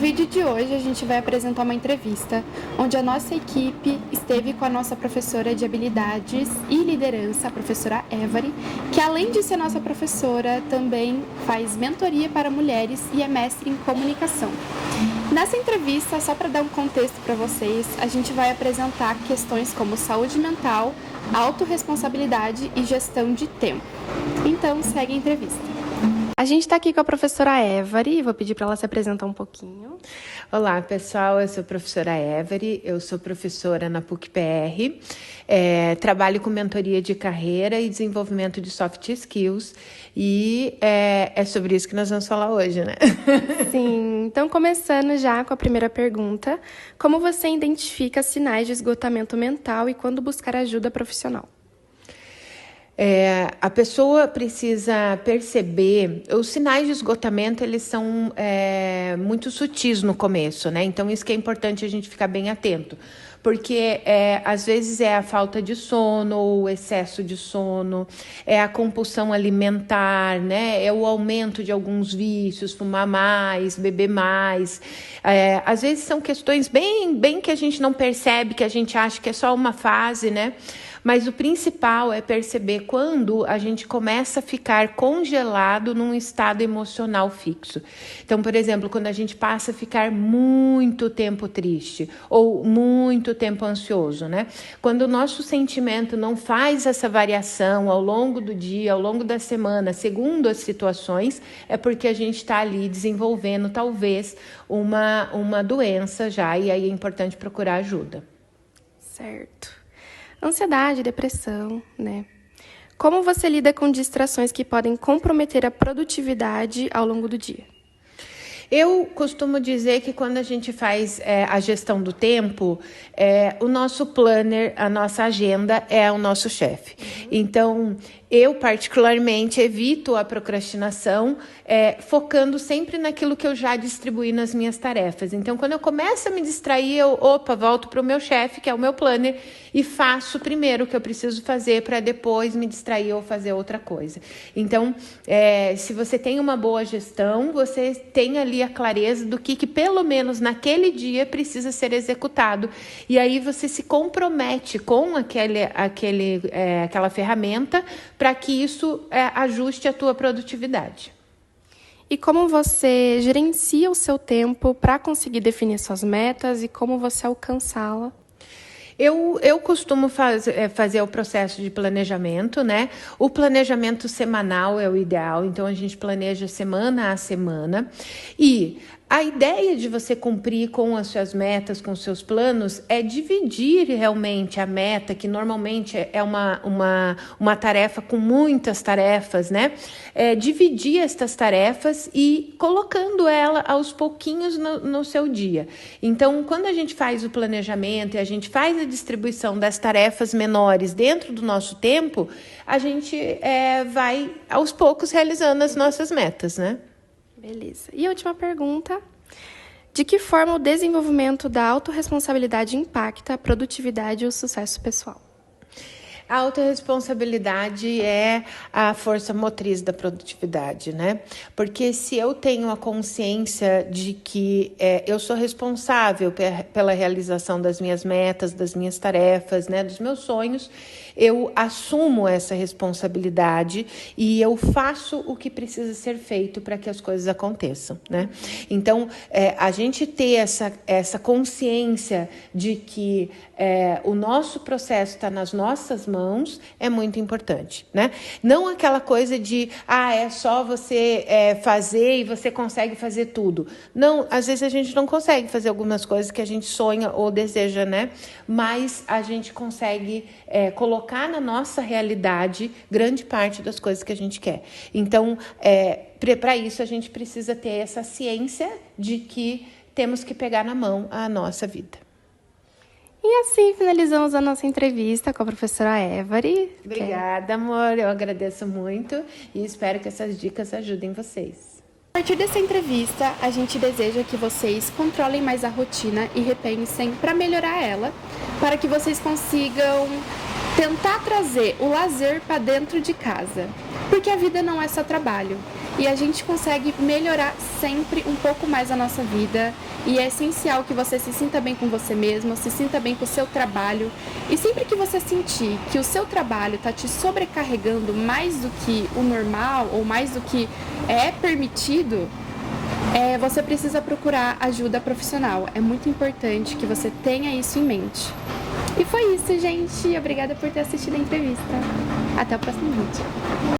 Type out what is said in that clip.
vídeo de hoje a gente vai apresentar uma entrevista onde a nossa equipe esteve com a nossa professora de habilidades e liderança, a professora Évary, que além de ser nossa professora, também faz mentoria para mulheres e é mestre em comunicação. Nessa entrevista, só para dar um contexto para vocês, a gente vai apresentar questões como saúde mental, autorresponsabilidade e gestão de tempo. Então, segue a entrevista. A gente está aqui com a professora Évary, vou pedir para ela se apresentar um pouquinho. Olá, pessoal, eu sou a professora Évary, eu sou professora na PUC-PR, trabalho com mentoria de carreira e desenvolvimento de soft skills e é sobre isso que nós vamos falar hoje, né? Sim, então começando já com a primeira pergunta, como você identifica sinais de esgotamento mental e quando buscar ajuda profissional? A pessoa precisa perceber, os sinais de esgotamento, eles são muito sutis no começo, né? Então, isso que é importante a gente ficar bem atento, porque às vezes é a falta de sono, ou o excesso de sono, é a compulsão alimentar, né? É o aumento de alguns vícios, fumar mais, beber mais. Às vezes são questões bem que a gente não percebe, que a gente acha que é só uma fase, né? Mas o principal é perceber quando a gente começa a ficar congelado num estado emocional fixo. Então, por exemplo, quando a gente passa a ficar muito tempo triste ou muito tempo ansioso, né? Quando o nosso sentimento não faz essa variação ao longo do dia, ao longo da semana, segundo as situações, é porque a gente está ali desenvolvendo talvez uma doença já, e aí é importante procurar ajuda. Certo. Ansiedade, depressão, né? Como você lida com distrações que podem comprometer a produtividade ao longo do dia? Eu costumo dizer que quando a gente faz a gestão do tempo, o nosso planner, a nossa agenda é o nosso chefe. Então, eu particularmente evito a procrastinação, focando sempre naquilo que eu já distribuí nas minhas tarefas. Então, quando eu começo a me distrair, eu volto para o meu chefe, que é o meu planner, e faço primeiro o que eu preciso fazer para depois me distrair ou fazer outra coisa. Então, se você tem uma boa gestão, você tem ali a clareza do que pelo menos naquele dia precisa ser executado. E aí você se compromete com aquela ferramenta para que isso ajuste a tua produtividade. E como você gerencia o seu tempo para conseguir definir suas metas e como você alcançá-la? Eu costumo fazer o processo de planejamento, né? O planejamento semanal é o ideal, então a gente planeja semana a semana. E a ideia de você cumprir com as suas metas, com os seus planos, é dividir realmente a meta, que normalmente é uma tarefa com muitas tarefas, né? Dividir estas tarefas e colocando ela aos pouquinhos no seu dia. Então, quando a gente faz o planejamento e a gente faz a distribuição das tarefas menores dentro do nosso tempo, a gente vai aos poucos realizando as nossas metas, né? Beleza. E a última pergunta. De que forma o desenvolvimento da autorresponsabilidade impacta a produtividade e o sucesso pessoal? A autorresponsabilidade é a força motriz da produtividade, né? Porque se eu tenho a consciência de que eu sou responsável pela realização das minhas metas, das minhas tarefas, né, dos meus sonhos, eu assumo essa responsabilidade e eu faço o que precisa ser feito para que as coisas aconteçam, né? Então, a gente ter essa consciência de que o nosso processo está nas nossas mãos é muito importante, né? Não aquela coisa de, é só você fazer e você consegue fazer tudo. Não, às vezes a gente não consegue fazer algumas coisas que a gente sonha ou deseja, né? Mas a gente consegue colocar na nossa realidade grande parte das coisas que a gente quer. Então, para isso a gente precisa ter essa ciência de que temos que pegar na mão a nossa vida. E assim finalizamos a nossa entrevista com a professora Évary. Obrigada, amor. Eu agradeço muito e espero que essas dicas ajudem vocês. A partir dessa entrevista, a gente deseja que vocês controlem mais a rotina e repensem para melhorar ela, para que vocês consigam tentar trazer o lazer para dentro de casa. Porque a vida não é só trabalho. e a gente consegue melhorar sempre um pouco mais a nossa vida. E é essencial que você se sinta bem com você mesmo, se sinta bem com o seu trabalho. E sempre que você sentir que o seu trabalho está te sobrecarregando mais do que o normal ou mais do que é permitido, você precisa procurar ajuda profissional. É muito importante que você tenha isso em mente. E foi isso, gente. Obrigada por ter assistido a entrevista. Até o próximo vídeo.